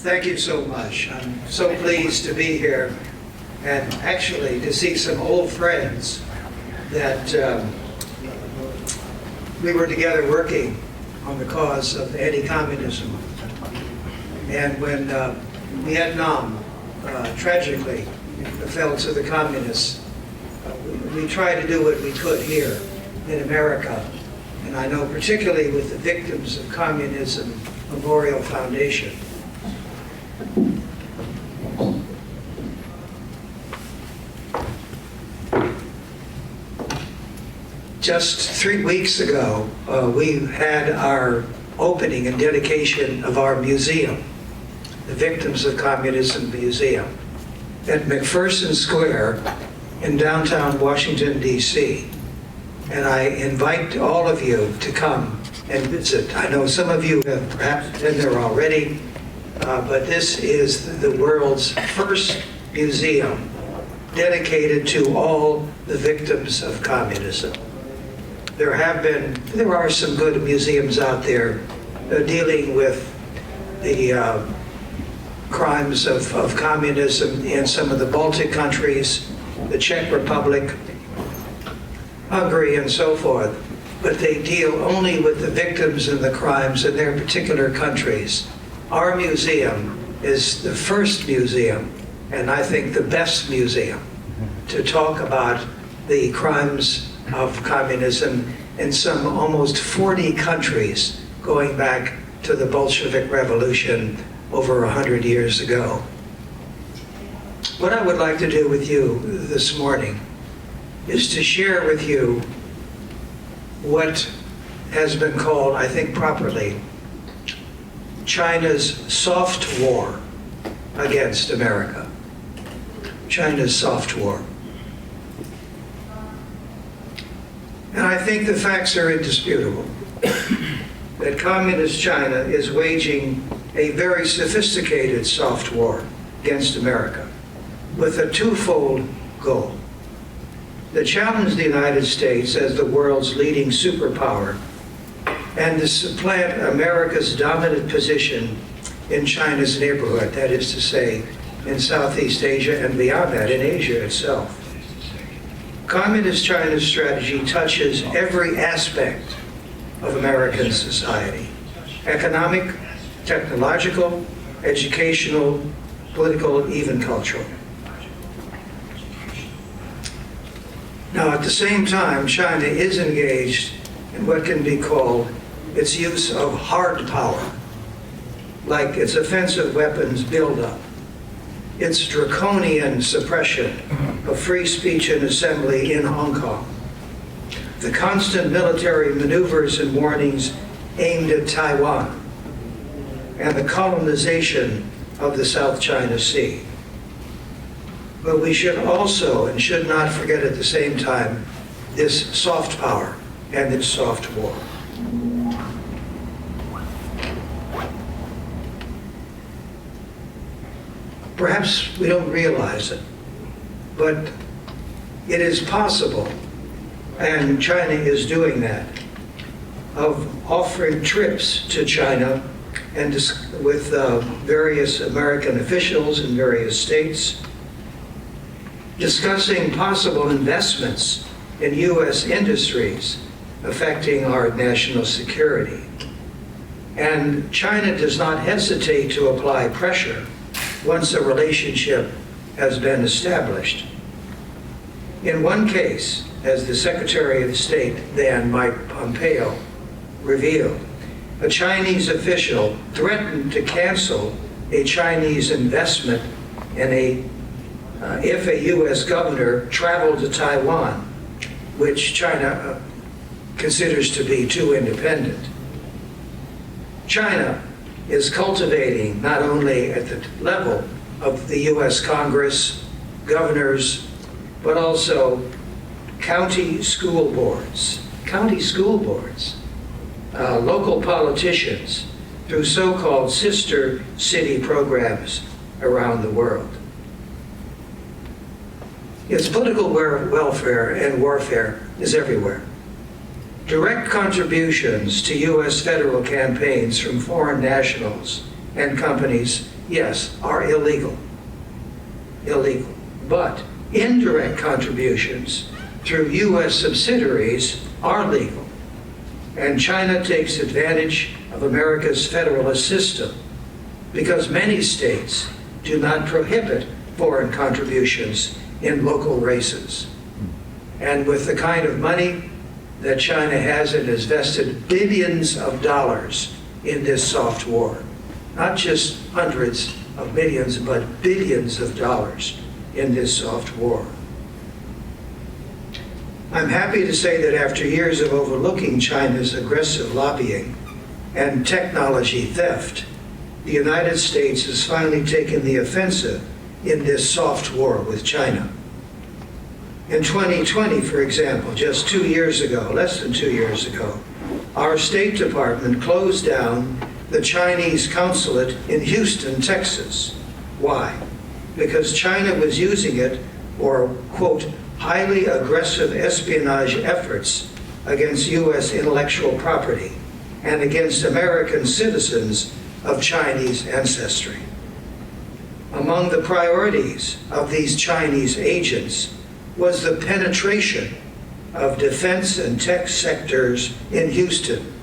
Thank you so much. I'm so pleased to be here and actually to see some old friends that we were together working on the cause of anti-communism. And when Vietnam tragically fell to the communists, we tried to do what we could here in America. And I know particularly with the Victims of Communism Memorial Foundation. Just 3 weeks ago, we had our opening and dedication of our museum, the Victims of Communism Museum, at McPherson Square in downtown Washington, D.C. And I invite all of you to come and visit. I know some of you have perhaps been there already, but this is the world's first museum dedicated to all the victims of communism. There are some good museums out there dealing with the crimes of communism in some of the Baltic countries, the Czech Republic, Hungary, and so forth. But they deal only with the victims and the crimes in their particular countries. Our museum is the first museum, and I think the best museum, to talk about the crimes of communism in some almost 40 countries going back to the Bolshevik Revolution over 100 years ago. What I would like to do with you this morning is to share with you what has been called, I think properly, China's soft war against America. China's soft war. And I think the facts are indisputable that Communist China is waging a very sophisticated soft war against America with a twofold goal: to challenge the United States as the world's leading superpower and to supplant America's dominant position in China's neighborhood, that is to say, in Southeast Asia and beyond that, in Asia itself. Communist China's strategy touches every aspect of American society: economic, technological, educational, political, even cultural. Now, at the same time, China is engaged in what can be called its use of hard power, like its offensive weapons buildup, its draconian suppression of free speech and assembly in Hong Kong, the constant military maneuvers and warnings aimed at Taiwan, and the colonization of the South China Sea. But we should also, and should not forget at the same time, this soft power and its soft war. Perhaps we don't realize it, but it is possible, and China is doing that, of offering trips to China and with various American officials in various states, discussing possible investments in U.S. industries affecting our national security. And China does not hesitate to apply pressure once a relationship has been established. In one case, as the Secretary of State then, Mike Pompeo, revealed, a Chinese official threatened to cancel a Chinese investment in if a U.S. governor traveled to Taiwan, which China considers to be too independent. China is cultivating, not only at the level of the U.S. Congress, governors, but also county school boards, local politicians, through so-called sister city programs around the world. Its political welfare and warfare is everywhere. Direct contributions to U.S. federal campaigns from foreign nationals and companies, yes, are illegal. Illegal. But indirect contributions through U.S. subsidiaries are legal. And China takes advantage of America's federalist system because many states do not prohibit foreign contributions in local races. And with the kind of money that China has, it has invested billions of dollars in this soft war. Not just hundreds of millions, but billions of dollars in this soft war. I'm happy to say that after years of overlooking China's aggressive lobbying and technology theft, the United States has finally taken the offensive in this soft war with China. In 2020, for example, just 2 years ago, less than 2 years ago, our State Department closed down the Chinese consulate in Houston, Texas. Why? Because China was using it for, quote, highly aggressive espionage efforts against U.S. intellectual property and against American citizens of Chinese ancestry. Among the priorities of these Chinese agents was the penetration of defense and tech sectors in Houston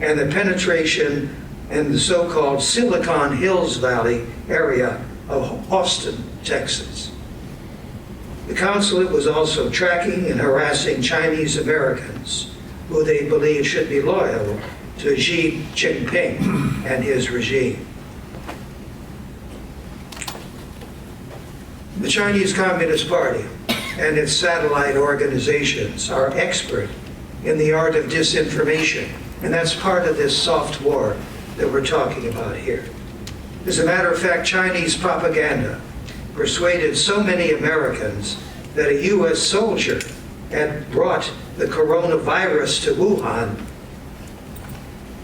and the penetration in the so-called Silicon Hills Valley area of Austin, Texas. The consulate was also tracking and harassing Chinese Americans who they believe should be loyal to Xi Jinping and his regime. The Chinese Communist Party and its satellite organizations are expert in the art of disinformation, and that's part of this soft war that we're talking about here. As a matter of fact, Chinese propaganda persuaded so many Americans that a U.S. soldier had brought the coronavirus to Wuhan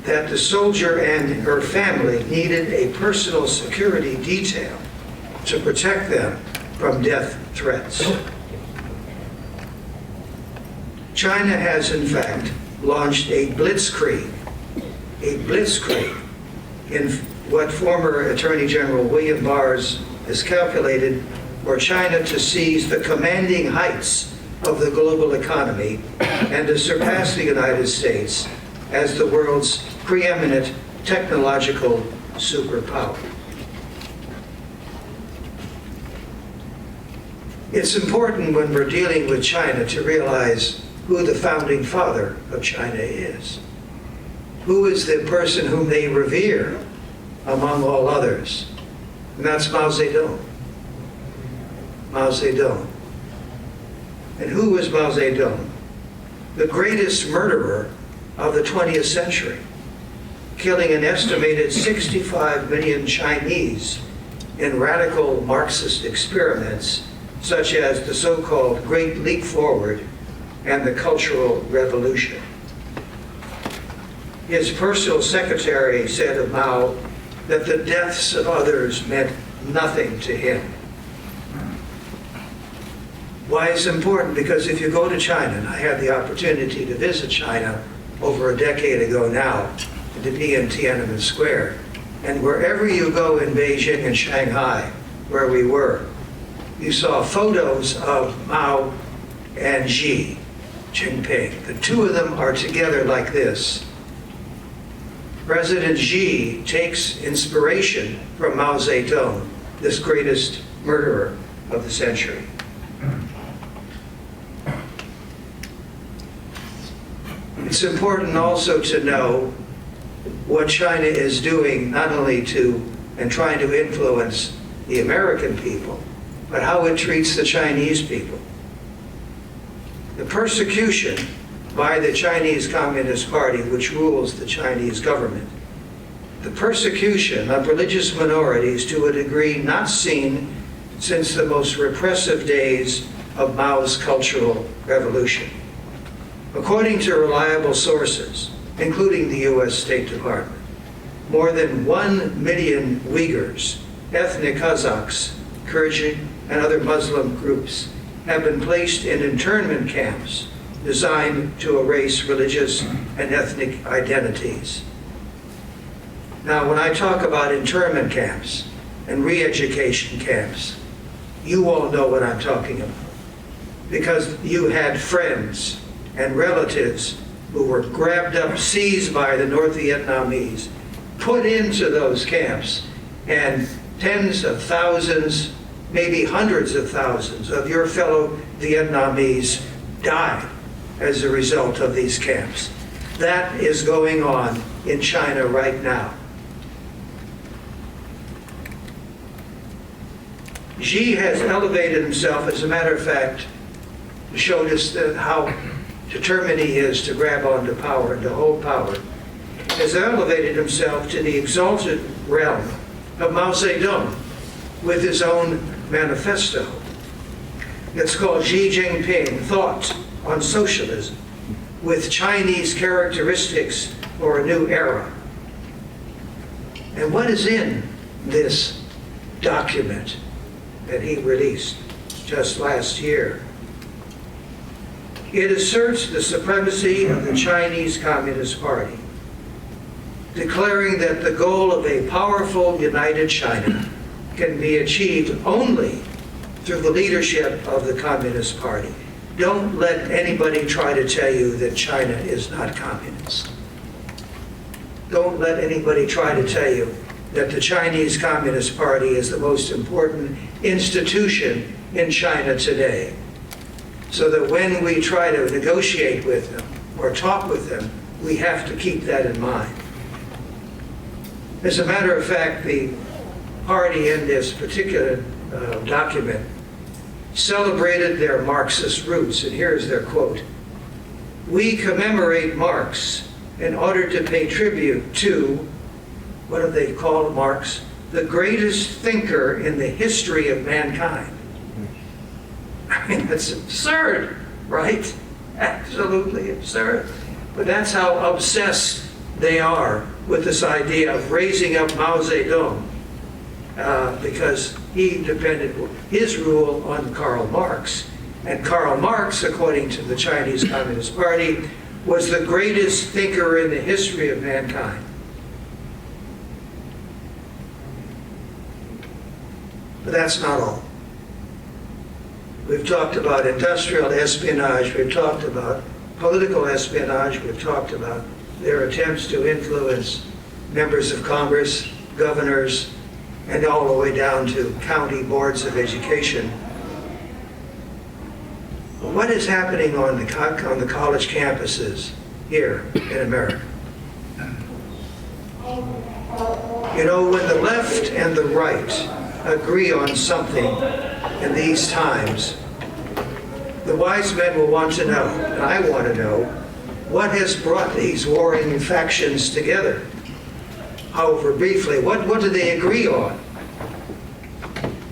that the soldier and her family needed a personal security detail to protect them from death threats. China has, in fact, launched a blitzkrieg in what former Attorney General William Barr has calculated for China to seize the commanding heights of the global economy and to surpass the United States as the world's preeminent technological superpower. It's important when we're dealing with China to realize who the founding father of China is. Who is the person whom they revere among all others? And that's Mao Zedong. Mao Zedong. And who was Mao Zedong? The greatest murderer of the 20th century, killing an estimated 65 million Chinese in radical Marxist experiments such as the so-called Great Leap Forward and the Cultural Revolution. His personal secretary said of Mao that the deaths of others meant nothing to him. Why it's important? Because if you go to China, and I had the opportunity to visit China over a decade ago now, to be in Tiananmen Square, and wherever you go in Beijing and Shanghai, where we were, you saw photos of Mao and Xi Jinping. The two of them are together like this. President Xi takes inspiration from Mao Zedong, this greatest murderer of the century. It's important also to know what China is doing, not only to and trying to influence the American people, but how it treats the Chinese people. The persecution by the Chinese Communist Party, which rules the Chinese government, the persecution of religious minorities to a degree not seen since the most repressive days of Mao's Cultural Revolution. According to reliable sources, including the U.S. State Department, more than 1 million Uyghurs, ethnic Kazakhs, Kyrgyz, and other Muslim groups have been placed in internment camps designed to erase religious and ethnic identities. Now, when I talk about internment camps and re-education camps, you all know what I'm talking about, because you had friends and relatives who were grabbed up, seized by the North Vietnamese, put into those camps, and tens of thousands, maybe hundreds of thousands of your fellow Vietnamese died as a result of these camps. That is going on in China right now. Xi has elevated himself, as a matter of fact, showed us how determined he is to grab onto power and to hold power, has elevated himself to the exalted realm of Mao Zedong with his own manifesto. It's called Xi Jinping, Thought on Socialism, with Chinese characteristics for a new era. And what is in this document that he released just last year? It asserts the supremacy of the Chinese Communist Party, declaring that the goal of a powerful, united China can be achieved only through the leadership of the Communist Party. Don't let anybody try to tell you that China is not communist. Don't let anybody try to tell you that the Chinese Communist Party is the most important institution in China today. So that when we try to negotiate with them or talk with them, we have to keep that in mind. As a matter of fact, the party in this particular document celebrated their Marxist roots, and here's their quote: "We commemorate Marx in order to pay tribute to," what do they call Marx? "The greatest thinker in the history of mankind." I mean, that's absurd, right? Absolutely absurd. But that's how obsessed they are with this idea of raising up Mao Zedong, because he depended his rule on Karl Marx. And Karl Marx, according to the Chinese Communist Party, was the greatest thinker in the history of mankind. But that's not all. We've talked about industrial espionage, we've talked about political espionage, we've talked about their attempts to influence members of Congress, governors, and all the way down to county boards of education. What is happening on the college campuses here in America? You know, when the left and the right agree on something in these times, the wise men will want to know, and I want to know, what has brought these warring factions together? However, briefly, what do they agree on?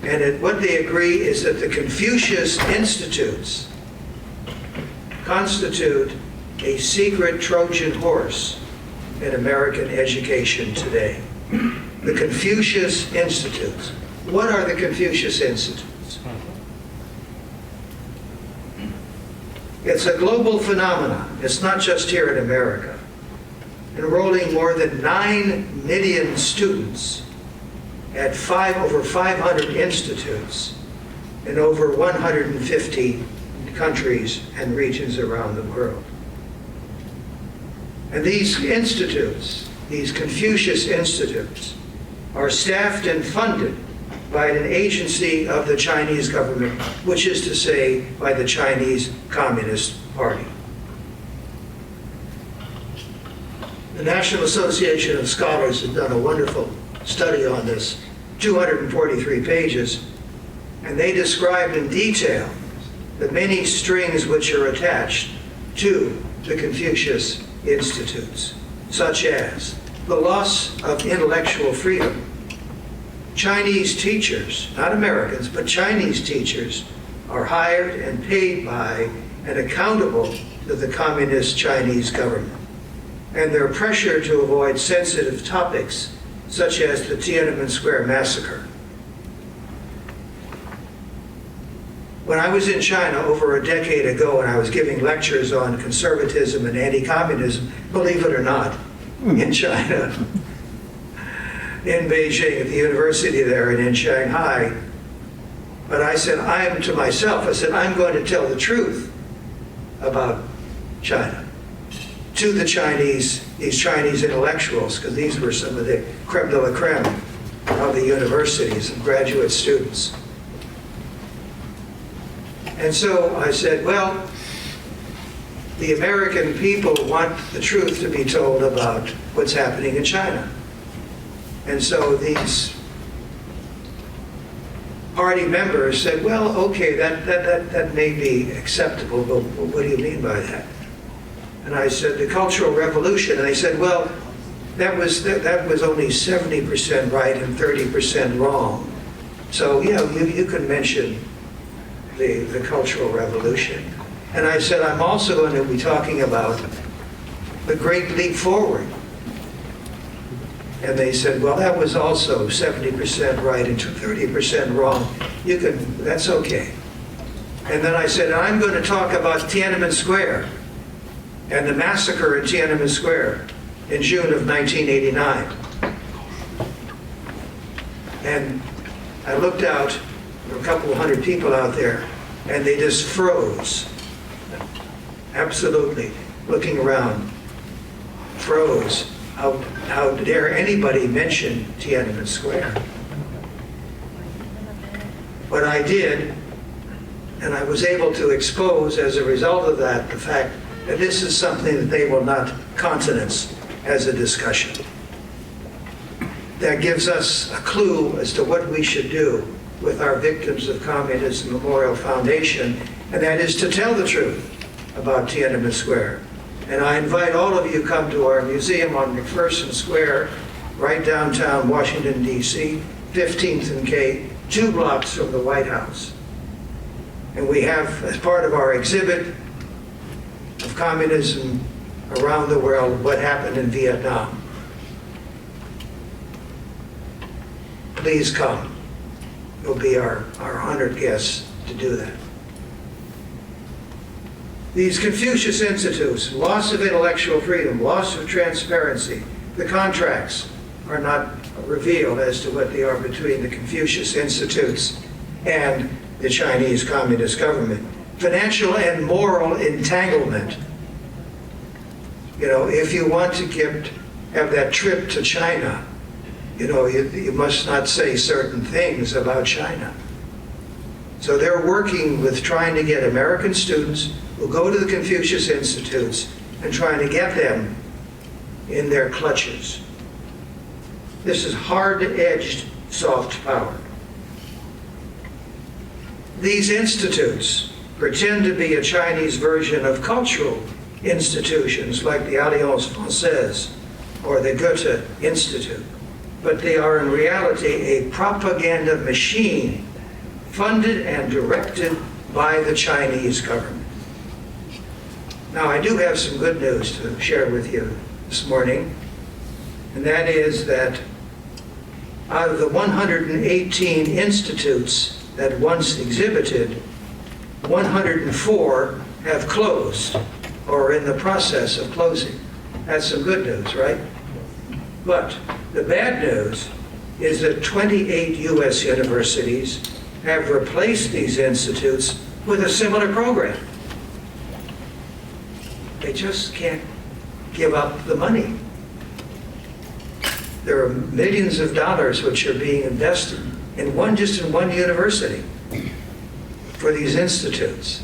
And what they agree is that the Confucius Institutes constitute a secret Trojan horse in American education today. The Confucius Institutes. What are the Confucius Institutes? It's a global phenomenon. It's not just here in America. Enrolling more than 9 million students at over 500 institutes in over 150 countries and regions around the world. And these institutes, these Confucius Institutes, are staffed and funded by an agency of the Chinese government, which is to say, by the Chinese Communist Party. The National Association of Scholars has done a wonderful study on this, 243 pages, and they described in detail the many strings which are attached to the Confucius Institutes, such as the loss of intellectual freedom. Chinese teachers, not Americans, but Chinese teachers, are hired and paid by and accountable to the Communist Chinese government. And their pressure to avoid sensitive topics, such as the Tiananmen Square massacre. When I was in China over a decade ago and I was giving lectures on conservatism and anti-communism, believe it or not, in China, in Beijing at the university there and in Shanghai. But I said, to myself, I said, I'm going to tell the truth about China to the Chinese, these Chinese intellectuals, because these were some of the creme de la creme of the universities and graduate students. And so I said, well, the American people want the truth to be told about what's happening in China. And so these party members said, well, okay, that may be acceptable, but what do you mean by that? And I said, the Cultural Revolution. And they said, well, that was only 70% right and 30% wrong. So, yeah, you can mention the Cultural Revolution. And I said, I'm also going to be talking about the Great Leap Forward. And they said, well, that was also 70% right and 30% wrong. That's okay. And then I said, I'm going to talk about Tiananmen Square and the massacre in Tiananmen Square in June of 1989. And I looked out, there were a couple of hundred people out there, and they just froze. Absolutely, looking around, froze. How dare anybody mention Tiananmen Square? But I did, and I was able to expose, as a result of that, the fact that this is something that they will not countenance as a discussion. That gives us a clue as to what we should do with our Victims of Communism Memorial Foundation, and that is to tell the truth about Tiananmen Square. And I invite all of you to come to our museum on McPherson Square, right downtown Washington, D.C., 15th and K, 2 blocks from the White House. And we have, as part of our exhibit of communism around the world, what happened in Vietnam. Please come. You'll be our honored guests to do that. These Confucius Institutes, loss of intellectual freedom, loss of transparency, the contracts are not revealed as to what they are between the Confucius Institutes and the Chinese Communist government. Financial and moral entanglement. You know, if you want to have that trip to China, you know, you must not say certain things about China. So they're working with trying to get American students who go to the Confucius Institutes and trying to get them in their clutches. This is hard-edged soft power. These institutes pretend to be a Chinese version of cultural institutions like the Alliance Française or the Goethe Institute, but they are in reality a propaganda machine funded and directed by the Chinese government. Now, I do have some good news to share with you this morning, and that is that out of the 118 institutes that once exhibited, 104 have closed or are in the process of closing. That's some good news, right? But the bad news is that 28 U.S. universities have replaced these institutes with a similar program. They just can't give up the money. There are millions of dollars which are being invested in just one university for these institutes.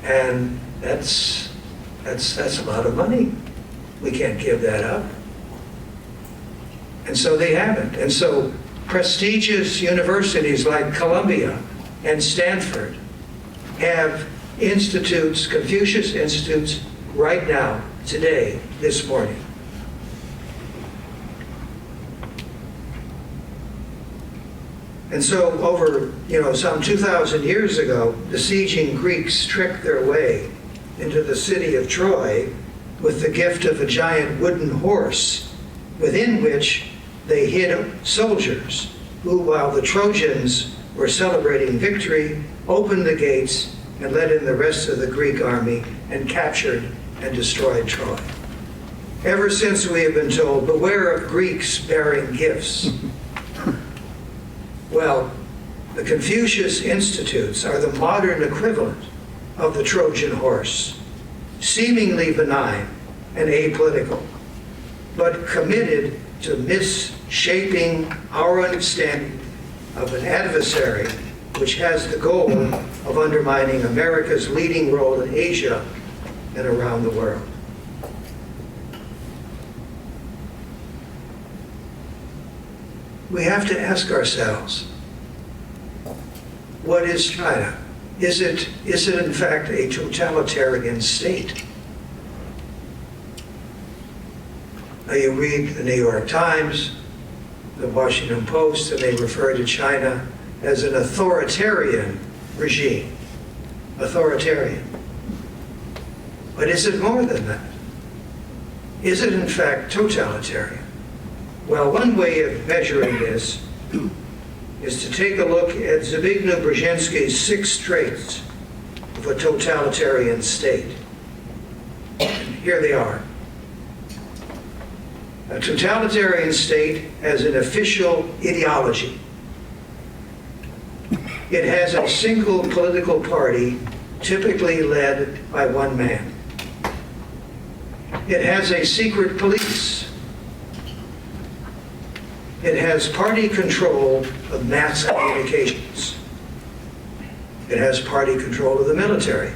And that's a lot of money. We can't give that up. And so they haven't. And so prestigious universities like Columbia and Stanford have institutes, Confucius Institutes, right now, today, this morning. And so over, some 2,000 years ago, besieging Greeks tricked their way into the city of Troy with the gift of a giant wooden horse, within which they hid soldiers who, while the Trojans were celebrating victory, opened the gates and let in the rest of the Greek army and captured and destroyed Troy. Ever since we have been told, beware of Greeks bearing gifts. Well, the Confucius Institutes are the modern equivalent of the Trojan horse, seemingly benign and apolitical, but committed to misshaping our understanding of an adversary which has the goal of undermining America's leading role in Asia and around the world. We have to ask ourselves, what is China? Is it in fact a totalitarian state? Now you read the New York Times, the Washington Post, and they refer to China as an authoritarian regime. Authoritarian. But is it more than that? Is it in fact totalitarian? Well, one way of measuring this is to take a look at Zbigniew Brzezinski's 6 traits of a totalitarian state. And here they are. A totalitarian state has an official ideology. It has a single political party, typically led by one man. It has a secret police. It has party control of mass communications. It has party control of the military.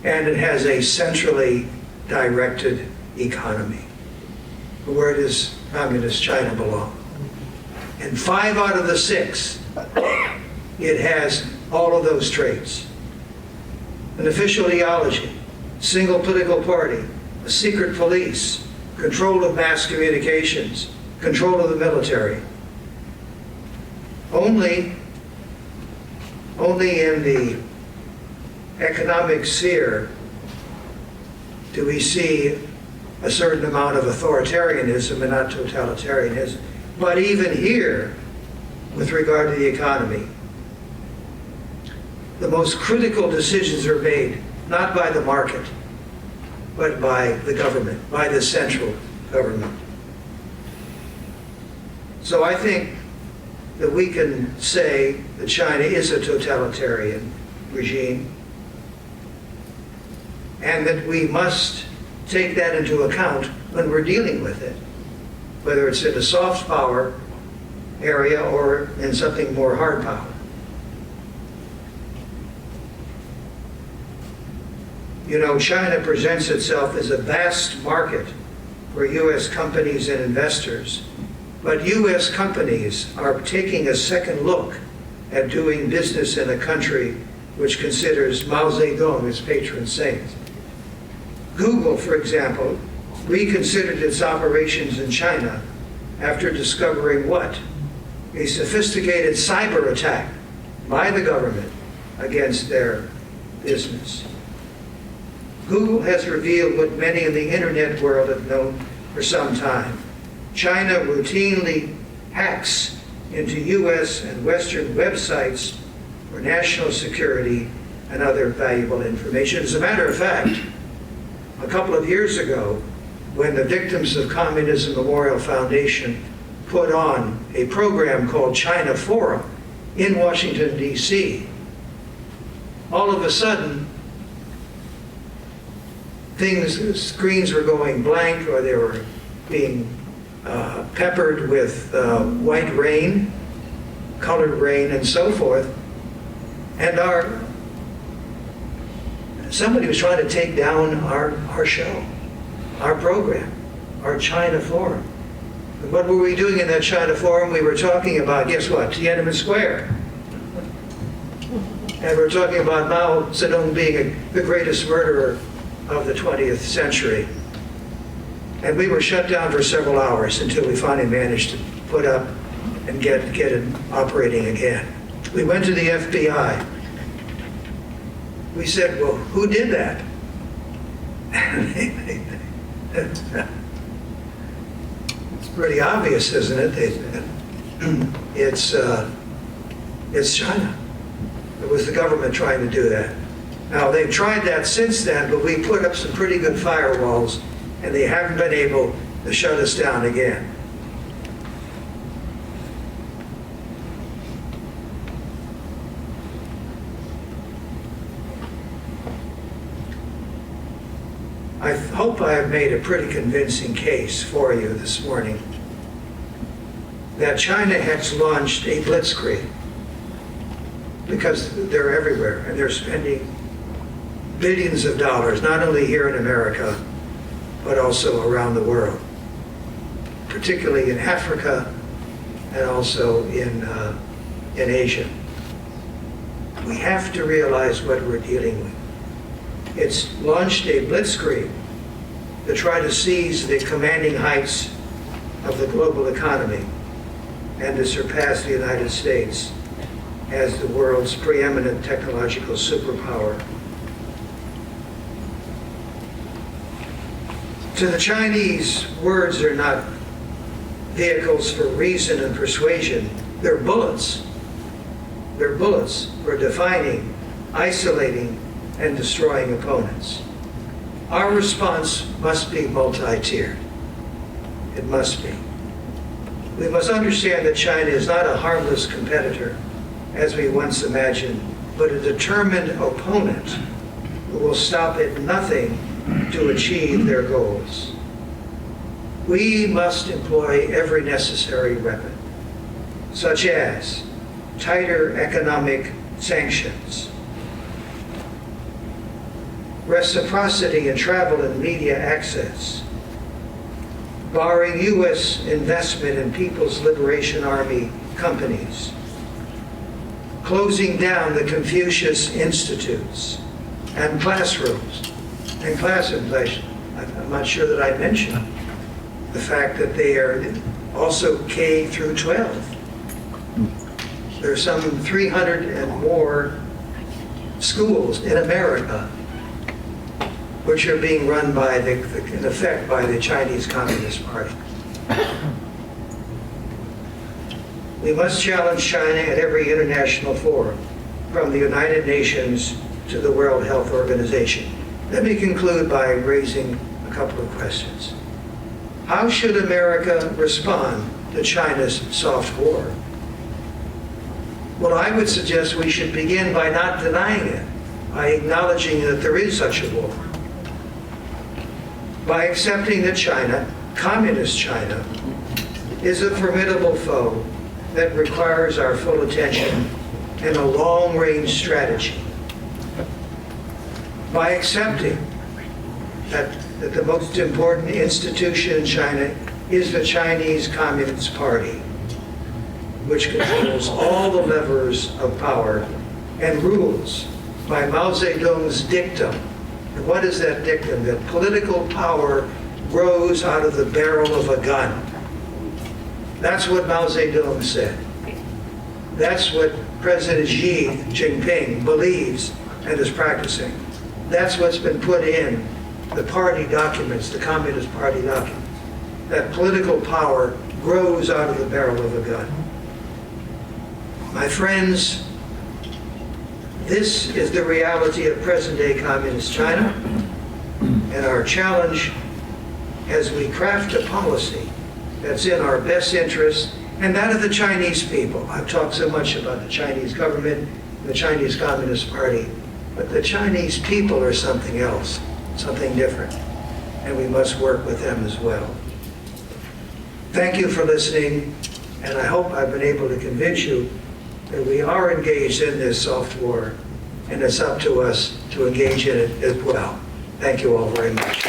And it has a centrally directed economy. Where does Communist China belong? And 5 out of the 6, it has all of those traits. An official ideology, single political party, a secret police, control of mass communications, control of the military. Only in the economic sphere do we see a certain amount of authoritarianism and not totalitarianism. But even here, with regard to the economy, the most critical decisions are made not by the market, but by the government, by the central government. So I think that we can say that China is a totalitarian regime, and that we must take that into account when we're dealing with it, whether it's in a soft power area or in something more hard power. You know, China presents itself as a vast market for U.S. companies and investors, but U.S. companies are taking a second look at doing business in a country which considers Mao Zedong its patron saint. Google, for example, reconsidered its operations in China after discovering what? A sophisticated cyber attack by the government against their business. Google has revealed what many in the internet world have known for some time. China routinely hacks into U.S. and Western websites for national security and other valuable information. As a matter of fact, a couple of years ago, when the Victims of Communism Memorial Foundation put on a program called China Forum in Washington, D.C., all of a sudden, screens were going blank, or they were being peppered with white rain, colored rain, and so forth. And somebody was trying to take down our show, our program, our China Forum. And what were we doing in that China Forum? We were talking about, guess what, Tiananmen Square. And we're talking about Mao Zedong being the greatest murderer of the 20th century. And we were shut down for several hours until we finally managed to put up and get it operating again. We went to the FBI. We said, well, who did that? It's pretty obvious, isn't it? It's China. It was the government trying to do that. Now, they've tried that since then, but we put up some pretty good firewalls and they haven't been able to shut us down again. I hope I have made a pretty convincing case for you this morning that China has launched a blitzkrieg, because they're everywhere and they're spending billions of dollars, not only here in America, but also around the world, particularly in Africa and also in Asia. We have to realize what we're dealing with. It's launched a blitzkrieg to try to seize the commanding heights of the global economy and to surpass the United States as the world's preeminent technological superpower. To the Chinese, words are not vehicles for reason and persuasion. They're bullets. They're bullets for defining, isolating, and destroying opponents. Our response must be multi-tiered. It must be. We must understand that China is not a harmless competitor, as we once imagined, but a determined opponent who will stop at nothing to achieve their goals. We must employ every necessary weapon, such as tighter economic sanctions, reciprocity in travel and media access, barring U.S. investment in People's Liberation Army companies, closing down the Confucius Institutes and classrooms and class inflation. I'm not sure that I mentioned the fact that they are also K through 12. There are some 300 and more schools in America which are being run by, in effect, by the Chinese Communist Party. We must challenge China at every international forum, from the United Nations to the World Health Organization. Let me conclude by raising a couple of questions. How should America respond to China's soft war? Well, I would suggest we should begin by not denying it, by acknowledging that there is such a war, by accepting that China, communist China, is a formidable foe that requires our full attention and a long-range strategy, by accepting that the most important institution in China is the Chinese Communist Party, which controls all the levers of power and rules by Mao Zedong's dictum. And what is that dictum? That political power grows out of the barrel of a gun. That's what Mao Zedong said. That's what President Xi Jinping believes and is practicing. That's what's been put in the party documents, the Communist Party documents. That political power grows out of the barrel of a gun. My friends, this is the reality of present-day communist China, and our challenge as we craft a policy that's in our best interest and that of the Chinese people. I've talked so much about the Chinese government, the Chinese Communist Party, but the Chinese people are something else, something different, and we must work with them as well. Thank you for listening, and I hope I've been able to convince you that we are engaged in this soft war, and it's up to us to engage in it as well. Thank you all very much.